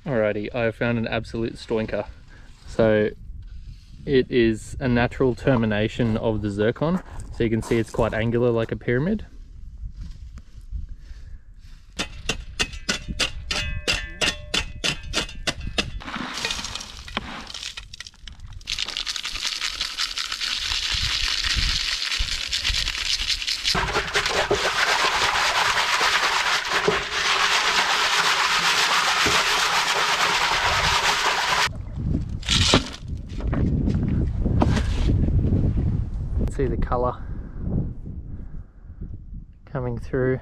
Alrighty, I have found an absolute stoinker. So it is a natural termination of the zircon. So you can see it's quite angular like a pyramid. See the colour coming through.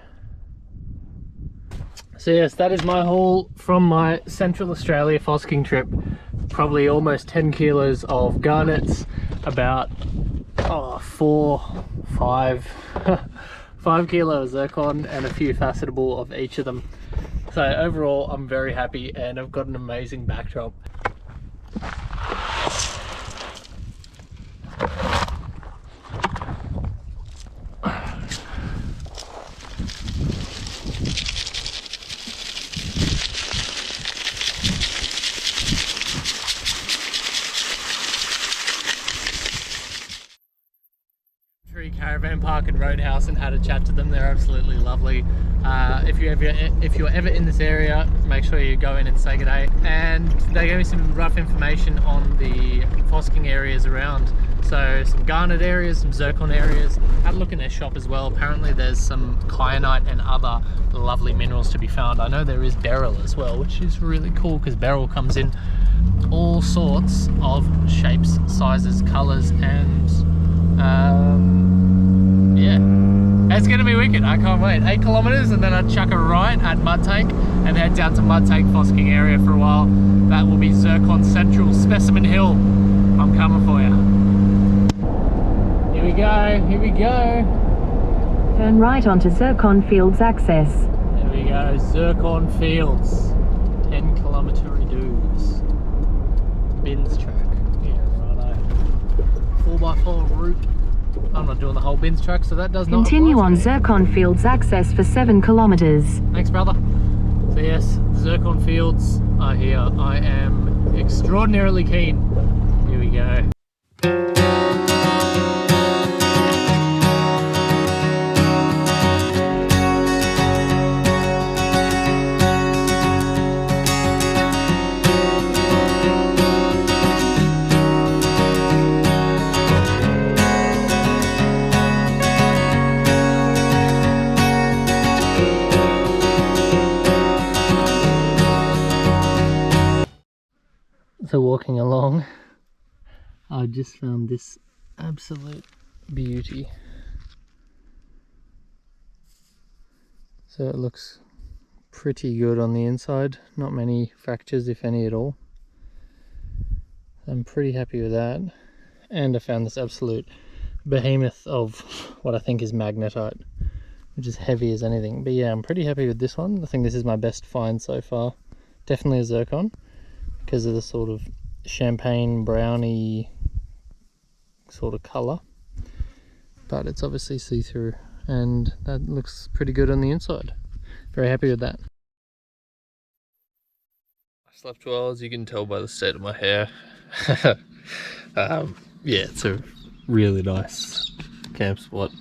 So yes, that is my haul from my Central Australia Fossicking trip. Probably almost 10 kilos of garnets, about 5 kilos zircon, and a few facettable of each of them. So overall I'm very happy, and I've got an amazing backdrop. Caravan park and roadhouse and had a chat to them. They're absolutely lovely. If you're ever in this area, make sure you go in and say good day. And they gave me some rough information on the Fossicking areas around. So some garnet areas, some zircon areas. Had a look in their shop as well. Apparently there's some kyanite and other lovely minerals to be found. I know there is beryl as well, which is really cool because beryl comes in all sorts of shapes, sizes, colors, and yeah, it's gonna be wicked. I can't wait. 8 kilometers, and then I'd chuck a right at Mud Tank and head down to Mud Tank Fossicking area for a while. That will be Zircon Central, Specimen Hill. I'm coming for you. Here we go, here we go. Turn right onto Zircon Fields access. There we go, Zircon Fields. 10 kilometre redos. Bins track. Yeah, righto. 4x4 route. I'm not doing the whole bins track, so that does not continue on Zircon Fields access for 7 kilometers. Thanks, brother. So yes, the Zircon Fields are here. I am extraordinarily keen. Here we go. So walking along, I just found this absolute beauty. So it looks pretty good on the inside, not many fractures if any at all. I'm pretty happy with that. And I found this absolute behemoth of what I think is magnetite, which is heavy as anything. But yeah, I'm pretty happy with this one. I think this is my best find so far. Definitely a zircon, because of the sort of champagne browny sort of colour, but it's obviously see-through, and that looks pretty good on the inside. Very happy with that. I slept well, as you can tell by the state of my hair. Yeah, it's a really nice camp spot,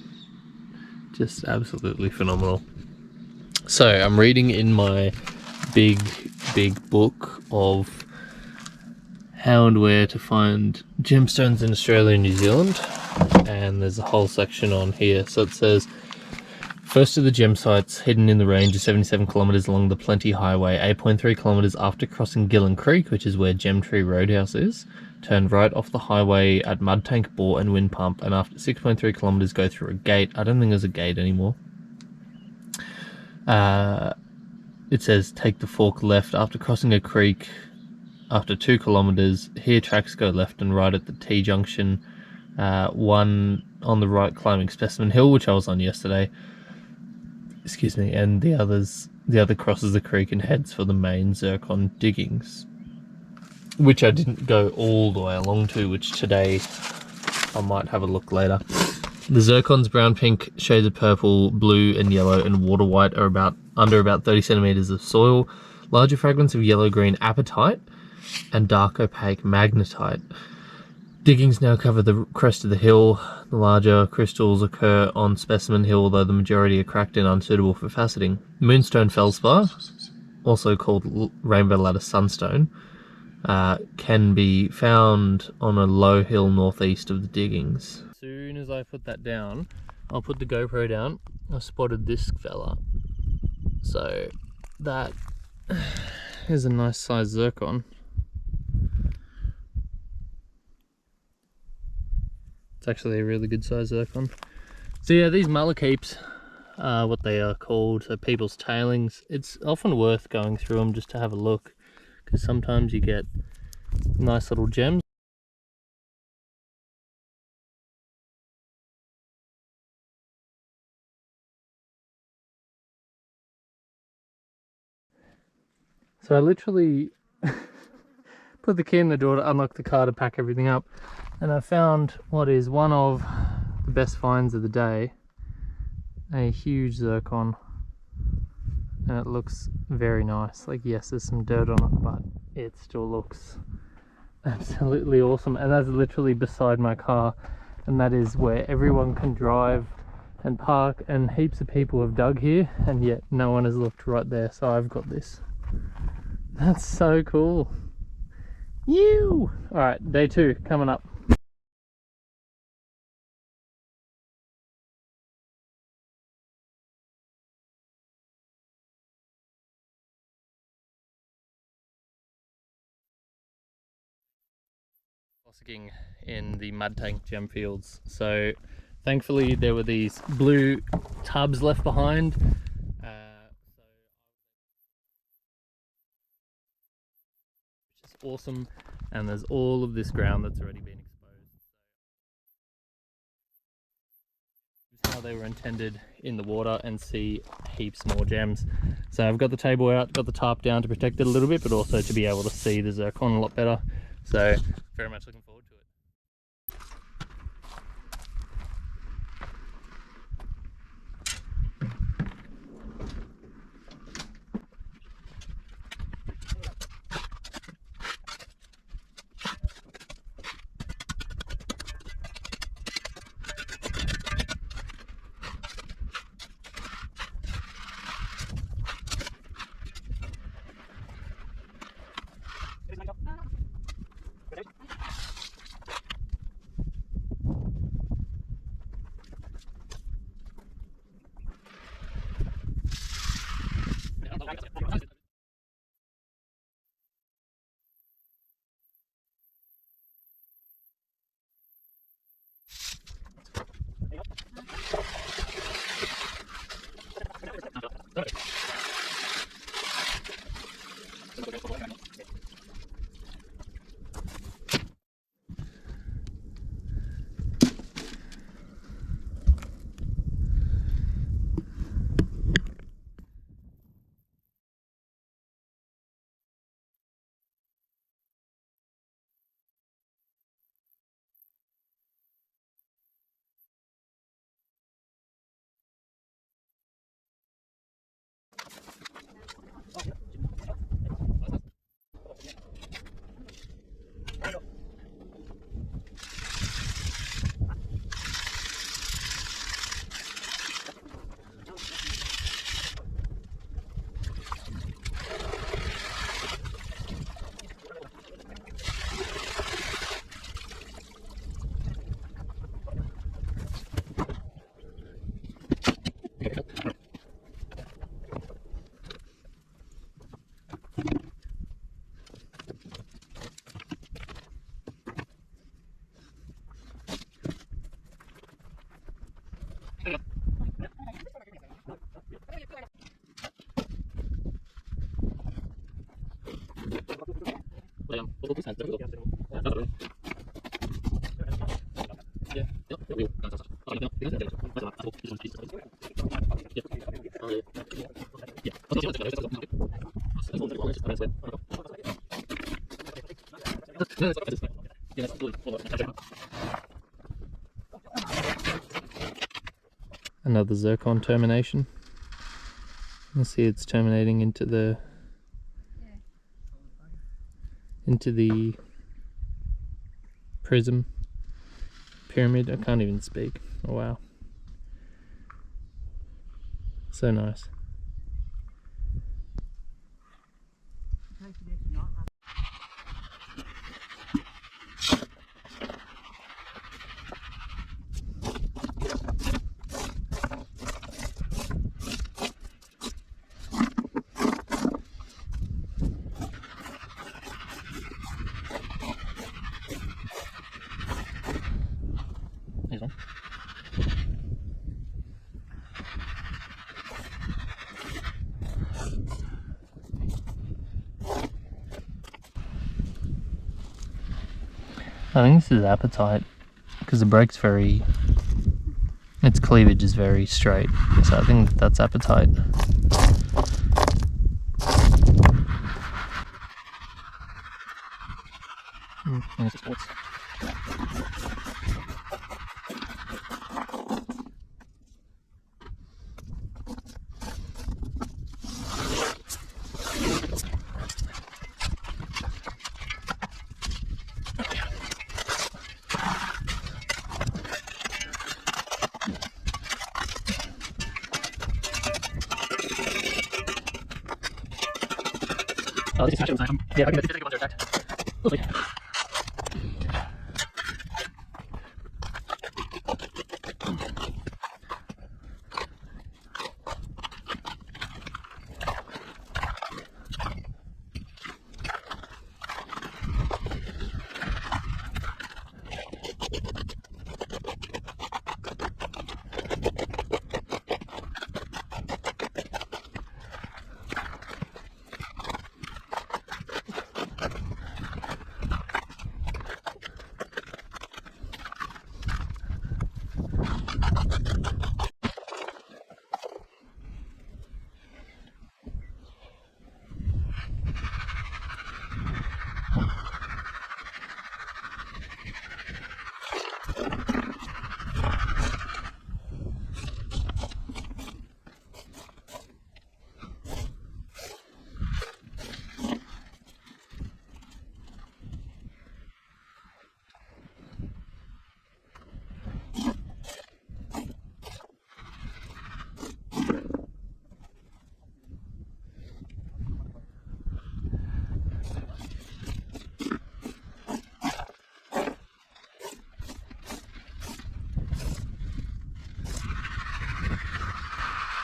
just absolutely phenomenal. So I'm reading in my big book of how and where to find gemstones in Australia and New Zealand, and there's a whole section on here. So it says, first of the gem sites hidden in the range is 77 kilometres along the Plenty Highway, 8.3 kilometres after crossing Gillen Creek, which is where Gemtree Roadhouse is. Turn right off the highway at Mud Tank, Bore and Wind Pump, and after 6.3 kilometres go through a gate. I don't think there's a gate anymore. It says take the fork left after crossing a creek. After 2 kilometres, here tracks go left and right at the T-junction. One on the right climbing Specimen Hill, which I was on yesterday. Excuse me, and the other crosses the creek and heads for the main Zircon diggings, which I didn't go all the way along to, which today I might have a look later. The Zircon's brown, pink, shades of purple, blue and yellow and water white are under about 30 centimetres of soil. larger fragments of yellow-green apatite and dark opaque magnetite. Diggings now cover the crest of the hill. The larger crystals occur on Specimen Hill, though the majority are cracked and unsuitable for faceting. Moonstone feldspar, also called Rainbow Ladder Sunstone, can be found on a low hill northeast of the diggings. As soon as I put that down, I'll put the GoPro down. I spotted this fella. So that is a nice size zircon. It's actually a really good size zircon. So yeah, these malakeeps are what they are called, so people's tailings. It's often worth going through them just to have a look, because sometimes you get nice little gems. So I literally put the key in the door to unlock the car to pack everything up, and I found what is one of the best finds of the day, a huge zircon, and it looks very nice. Like, yes, there's some dirt on it, but it still looks absolutely awesome. And that's literally beside my car, and that is where everyone can drive and park, and heaps of people have dug here, and yet no one has looked right there. So I've got this. That's so cool. You. All right, day 2 coming up. Fossicking in the mud tank gem fields. So thankfully there were these blue tubs left behind. Which is awesome, and there's all of this ground that's already been exposed. This is how they were intended in the water, and see heaps more gems. So I've got the table out, got the tarp down to protect it a little bit, but also to be able to see the zircon a lot better. So very much looking forward to it. Another zircon termination. You see it's terminating into the into the prism pyramid. I can't even speak. Oh wow, so nice. Here's one. I think this is appetite because the break's its cleavage is very straight, so I think that's appetite. There's the sports. Oh, this is actually on. Yeah, I can get the ones are attacked. Lovely.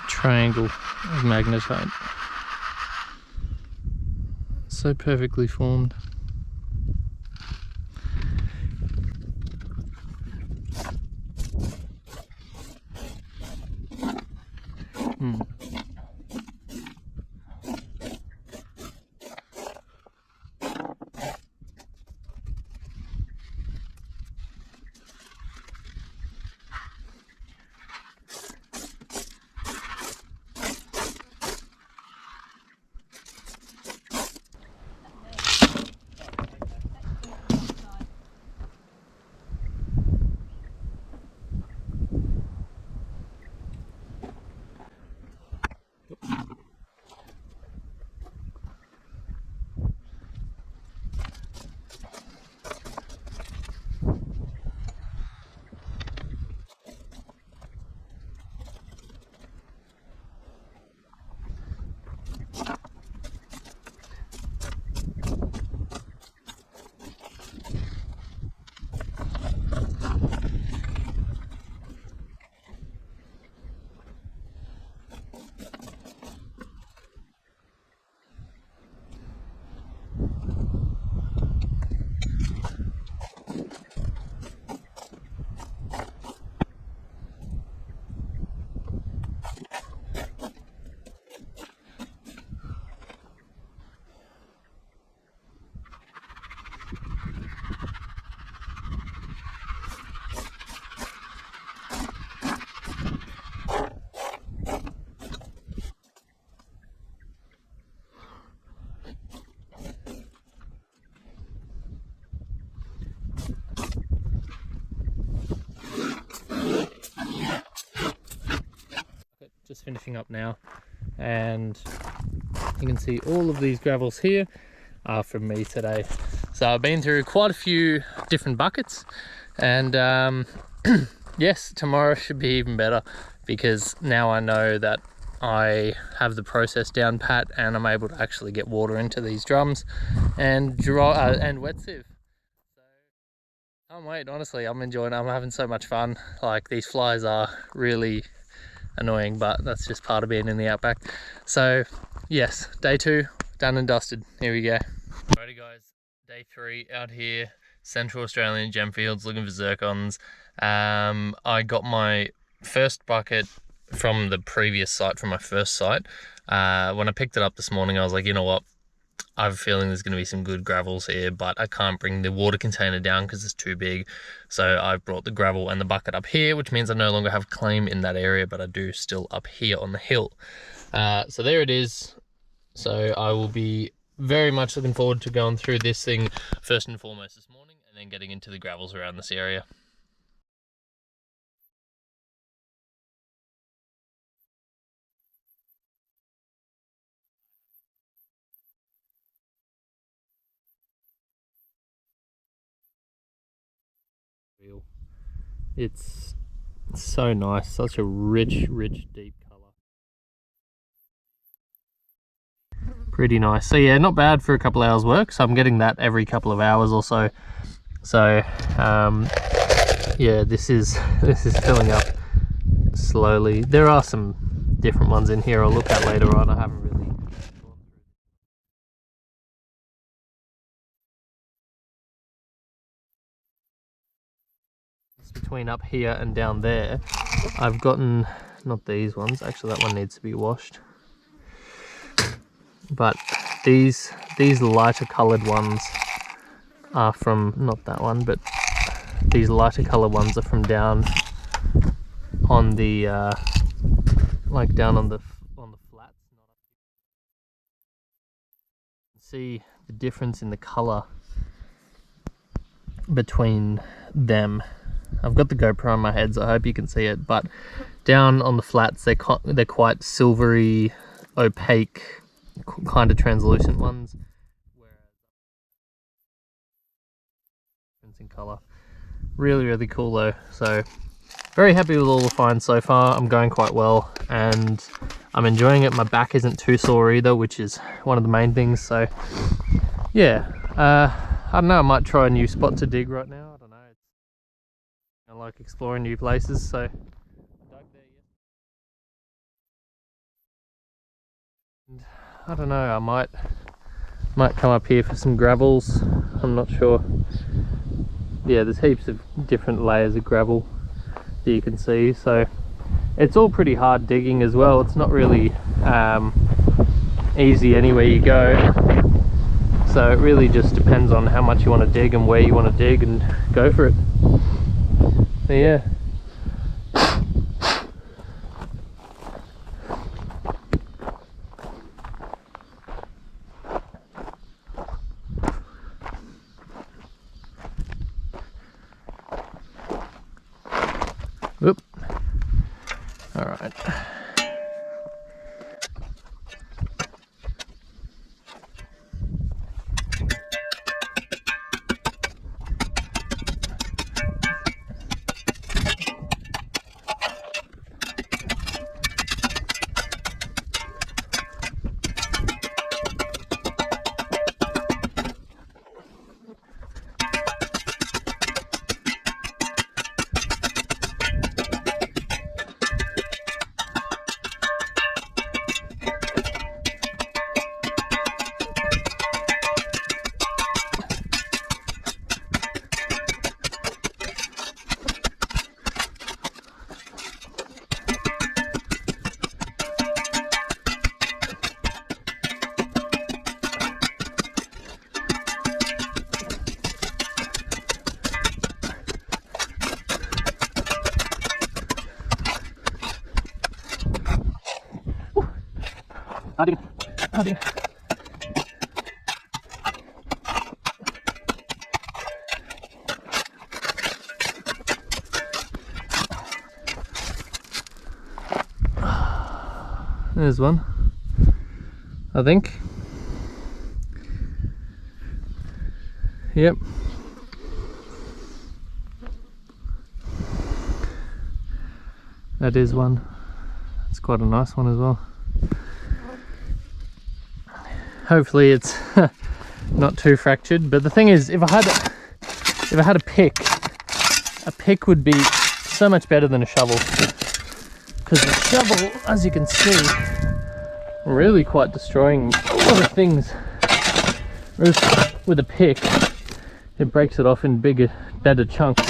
Triangle of magnetite. So perfectly formed. Just finishing up now, and you can see all of these gravels here from me today. So I've been through quite a few different buckets, and yes, tomorrow should be even better, because now I know that I have the process down pat and I'm able to actually get water into these drums and dry and wet sieve. So can't wait, honestly. I'm enjoying it. I'm having so much fun. Like, these flies are really annoying, but that's just part of being in the outback. So yes, day 2 done and dusted. Here we go. Alrighty guys, day 3 out here, Central Australian gem fields, looking for zircons. I got my first bucket from the previous site, from my first site. When I picked it up this morning, I was like, you know what, I have a feeling there's going to be some good gravels here, but I can't bring the water container down because it's too big. So I brought the gravel and the bucket up here, which means I no longer have claim in that area, but I do still up here on the hill. So there it is. So I will be very much looking forward to going through this thing first and foremost this morning, and then getting into the gravels around this area. It's so nice, such a rich deep colour. Pretty nice. So yeah, not bad for a couple hours work. So I'm getting that every couple of hours or so. So yeah, this is filling up slowly. There are some different ones in here I'll look at later on. I haven't really gone through. Between up here and down there, I've gotten, not these ones, actually that one needs to be washed, but these lighter coloured ones are from, not that one, but these lighter coloured ones are from down on the like down on the flats. See the difference in the colour between them. I've got the GoPro on my head, so I hope you can see it, but down on the flats they're quite silvery, opaque, kind of translucent ones, whereas difference in colour. Really cool though. So very happy with all the finds so far. I'm going quite well and I'm enjoying it. My back isn't too sore either, which is one of the main things. So yeah, I don't know, I might try a new spot to dig right now. I don't know, I like exploring new places, so I dug there yesterday. I don't know, I might come up here for some gravels. I'm not sure. Yeah, there's heaps of different layers of gravel that you can see, so it's all pretty hard digging as well. It's not really easy anywhere you go, so it really just depends on how much you want to dig and where you want to dig, and go for it. So yeah. Whoop. All right. Hadi. There's one, I think. Yep. That is one. It's quite a nice one as well. Hopefully it's not too fractured, but the thing is, if I had a pick would be so much better than a shovel, because the shovel, as you can see, really quite destroying a lot of things. Whereas with a pick, it breaks it off in bigger, better chunks.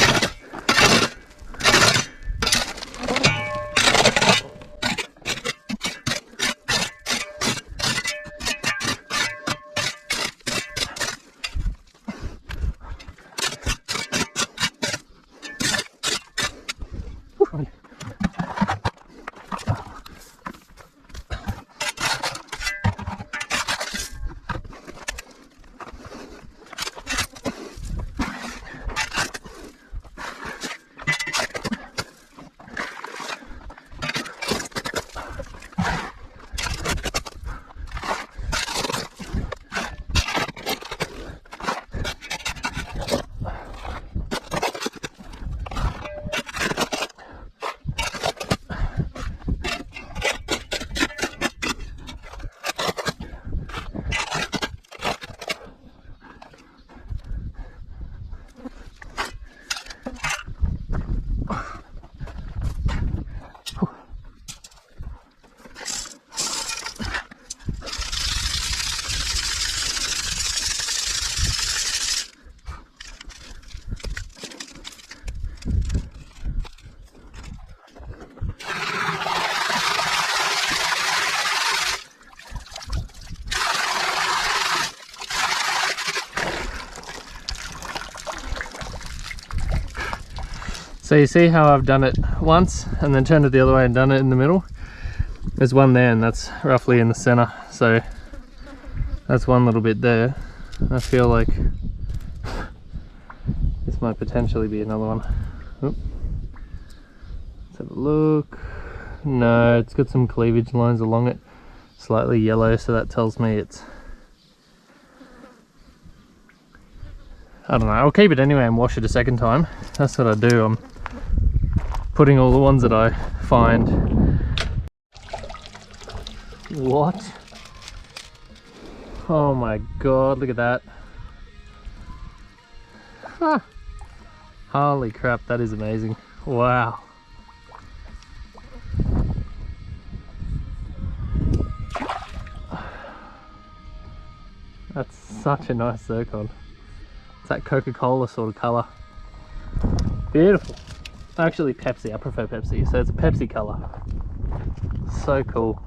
So you see how I've done it once and then turned it the other way and done it in the middle? There's one there, and that's roughly in the center, so that's one little bit there. I feel like this might potentially be another one. Oop. Let's have a look. No, it's got some cleavage lines along it, slightly yellow, so that tells me it's, I don't know. I'll keep it anyway and wash it a second time. That's what I do. I'm putting all the ones that I find. What? Oh my god, look at that. Huh. Holy crap, that is amazing. Wow. That's such a nice zircon. It's that Coca-Cola sort of colour. Beautiful. Actually Pepsi, I prefer Pepsi, so it's a Pepsi colour. So cool.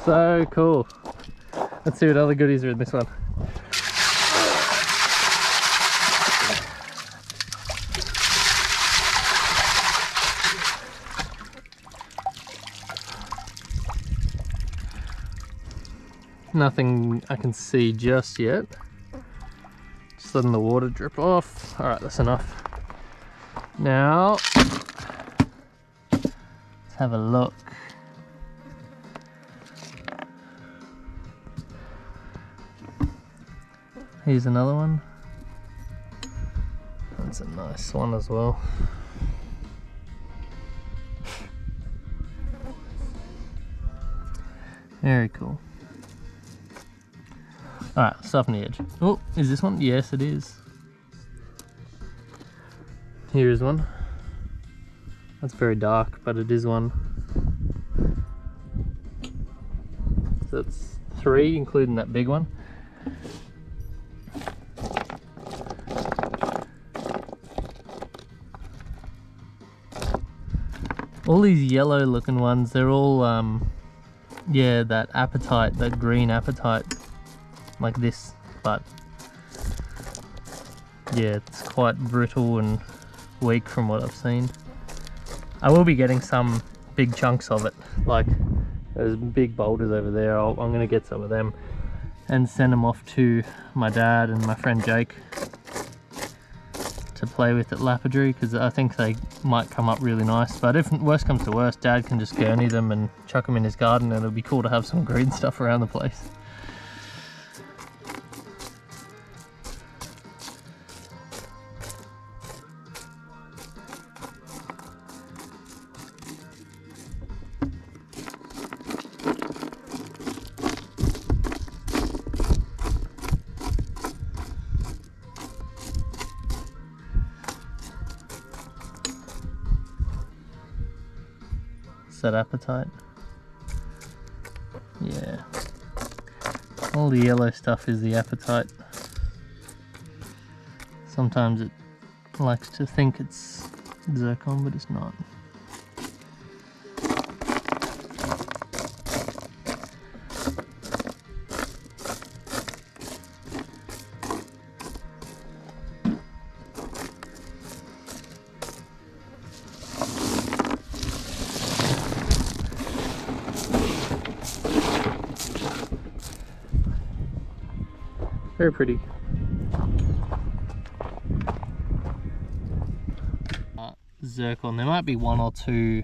So cool. Let's see what other goodies are in this one. Nothing I can see just yet. Just letting the water drip off. Alright, that's enough. Now, let's have a look. Here's another one. That's a nice one as well. Very cool. Alright, stuff on the edge. Oh, is this one? Yes, it is. Here is one. That's very dark, but it is one. So it's 3, including that big one. All these yellow looking ones, they're all, yeah, that apatite, that green apatite. Like this, but yeah, it's quite brittle and weak from what I've seen. I will be getting some big chunks of it, like those big boulders over there. I'm going to get some of them and send them off to my dad and my friend Jake to play with at Lapidary, because I think they might come up really nice. But if worst comes to worst, Dad can just gurney them and chuck them in his garden, and it'll be cool to have some green stuff around the place. that apatite. Yeah. All the yellow stuff is the apatite. Sometimes it likes to think it's zircon, but it's not. Very pretty. Zircon. There might be one or two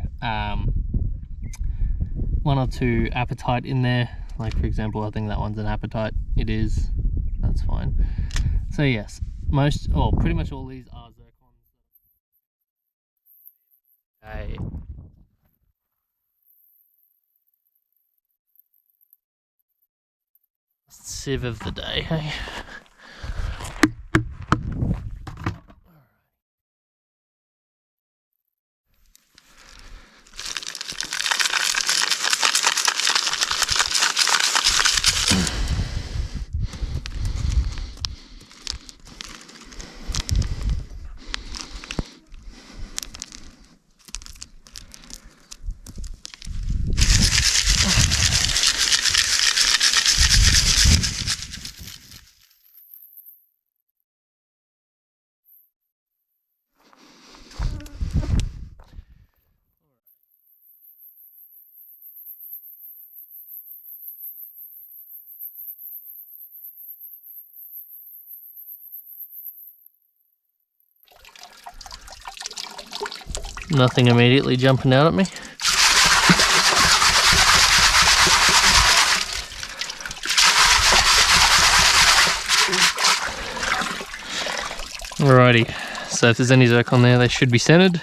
apatite in there. Like for example, I think that one's an apatite. It is. That's fine. So yes, pretty much all these are zircons. Okay. Sieve of the day, hey? Nothing immediately jumping out at me. Alrighty, so if there's any zircon there, they should be centered.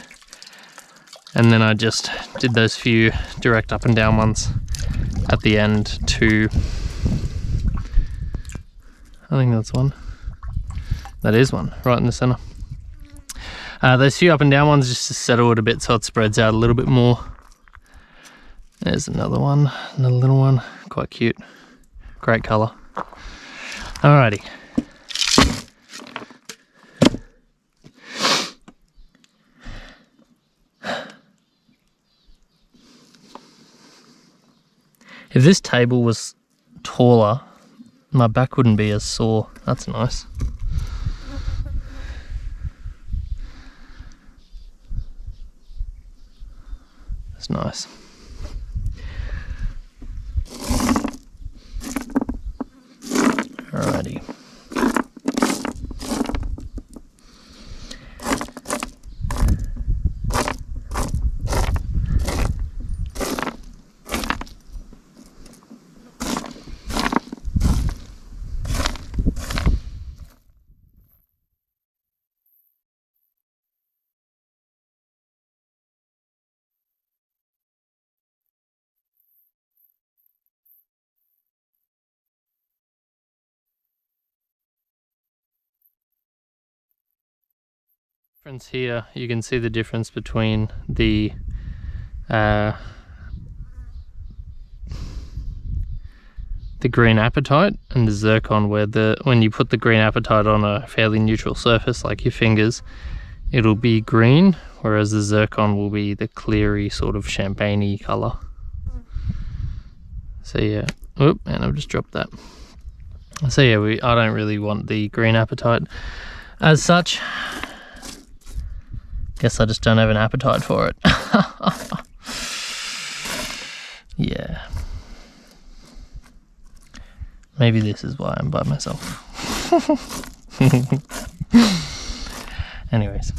And then I just did those few direct up and down ones at the end to, I think that's one. That is one, right in the center. Those few up and down ones just to settle it a bit so it spreads out a little bit more. There's another one, another little one, quite cute. Great color. Alrighty. If this table was taller, my back wouldn't be as sore. That's nice. That's nice. Alrighty. Here you can see the difference between the green apatite and the zircon, where when you put the green apatite on a fairly neutral surface like your fingers, it'll be green, whereas the zircon will be the cleary sort of champagne-y color. So yeah, oop, and I've just dropped that. So yeah, I don't really want the green apatite as such. Guess I just don't have an appetite for it. Yeah. Maybe this is why I'm by myself. Anyways.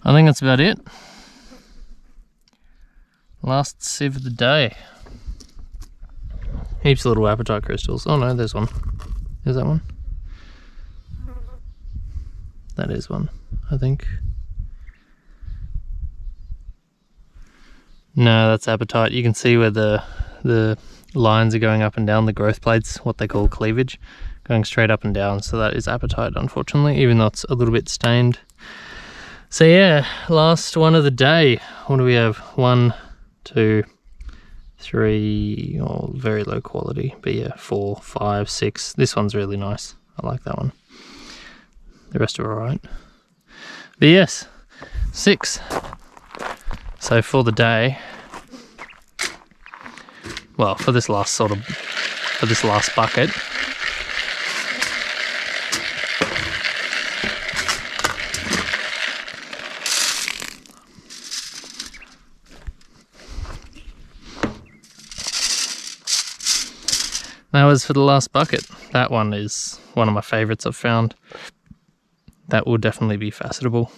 I think that's about it. Last sieve of the day. Heaps of little apatite crystals. Oh no, there's one. Is that one? That is one, I think. No, that's apatite. You can see where the lines are going up and down, the growth plates, what they call cleavage, going straight up and down. So that is apatite, unfortunately, even though it's a little bit stained. So yeah, last one of the day. What do we have? 1, 2, 3, oh, very low quality, but yeah, 4, 5, 6. This one's really nice. I like that one. The rest are alright. But yes, 6. So for the day, well, for this last bucket, that was for the last bucket. That one is one of my favourites I've found. That will definitely be facettable.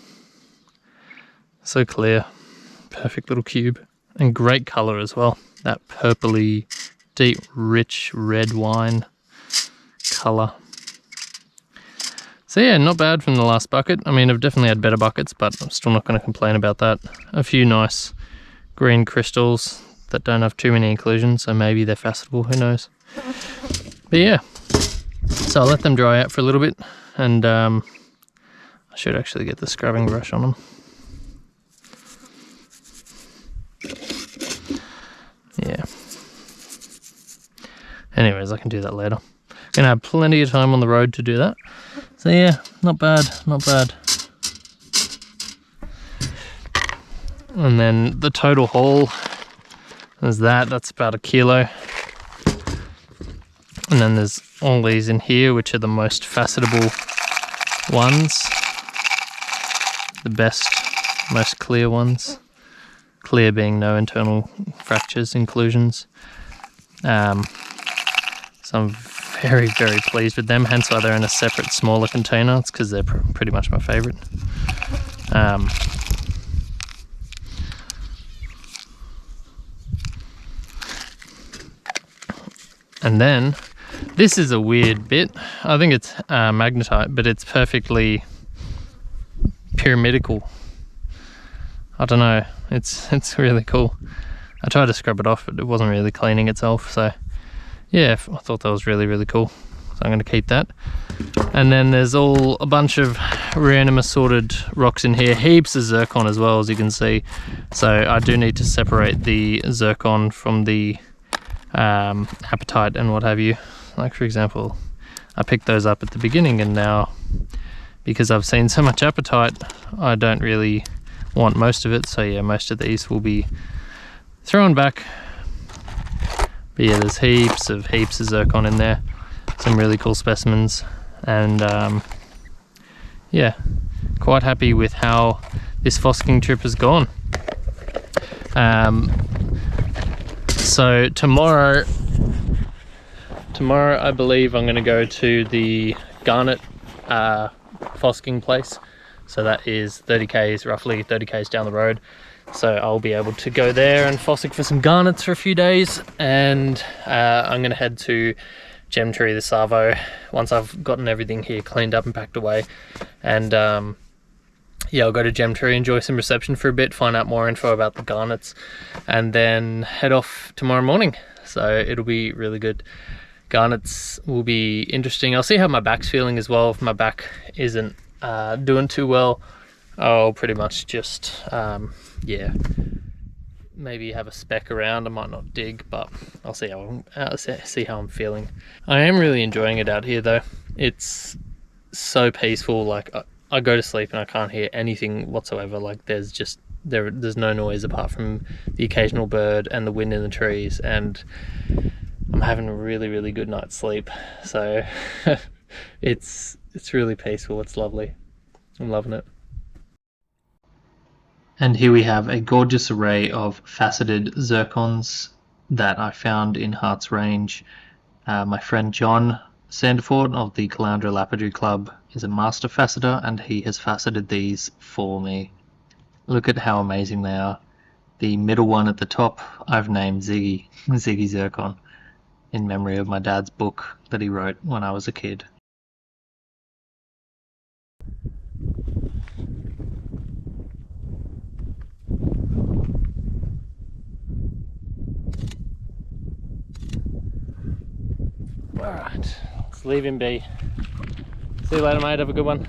So clear, perfect little cube, and great colour as well. That purpley, deep, rich red wine colour. So yeah, not bad from the last bucket. I mean, I've definitely had better buckets, but I'm still not going to complain about that. A few nice green crystals that don't have too many inclusions, so maybe they're facettable, who knows. But yeah, so I'll let them dry out for a little bit, and I should actually get the scrubbing brush on them. Yeah. Anyways, I can do that later. Gonna have plenty of time on the road to do that. So yeah, not bad, not bad. And then the total haul is that's about 1 kilo. And then there's all these in here, which are the most facettable ones. The best, most clear ones. Clear being no internal fractures, inclusions. So I'm very, very pleased with them, hence why they're in a separate, smaller container. It's because they're pretty much my favourite. And then, this is a weird bit. I think it's magnetite, but it's perfectly pyramidical. I don't know, it's really cool. I tried to scrub it off, but it wasn't really cleaning itself, so yeah, I thought that was really, really cool. So I'm going to keep that. And then there's a bunch of random assorted rocks in here, heaps of zircon as well, as you can see. So I do need to separate the zircon from the apatite and what have you. Like for example, I picked those up at the beginning, and now because I've seen so much apatite, I don't really want most of it. So yeah, most of these will be thrown back. But yeah, there's heaps of zircon in there. Some really cool specimens, and yeah, quite happy with how this Fossicking trip has gone. So tomorrow I believe I'm going to go to the Garnet Fossicking place. So that is 30 k's, roughly 30 k's down the road. So I'll be able to go there and fossick for some garnets for a few days, and I'm going to head to Gemtree, the Savo, once I've gotten everything here cleaned up and packed away. And yeah, I'll go to Gemtree, enjoy some reception for a bit, find out more info about the garnets, and then head off tomorrow morning. So it'll be really good. Garnets will be interesting. I'll see how my back's feeling as well. If my back isn't doing too well, I'll pretty much just yeah, maybe have a speck around. I might not dig, but I'll see how I'm feeling. I am really enjoying it out here though. It's so peaceful. Like I go to sleep and I can't hear anything whatsoever. Like there's no noise apart from the occasional bird and the wind in the trees, and I'm having a really, really good night's sleep. So it's really peaceful. It's lovely. I'm loving it. And here we have a gorgeous array of faceted zircons that I found in Harts range. My friend John Sandford of the Caloundra Lapidary Club is a master faceter, and he has faceted these for me. Look at how amazing they are. The middle one at the top I've named Ziggy Zircon, in memory of my dad's book that he wrote when I was a kid. Alright, let's leave him be. See you later, mate. Have a good one.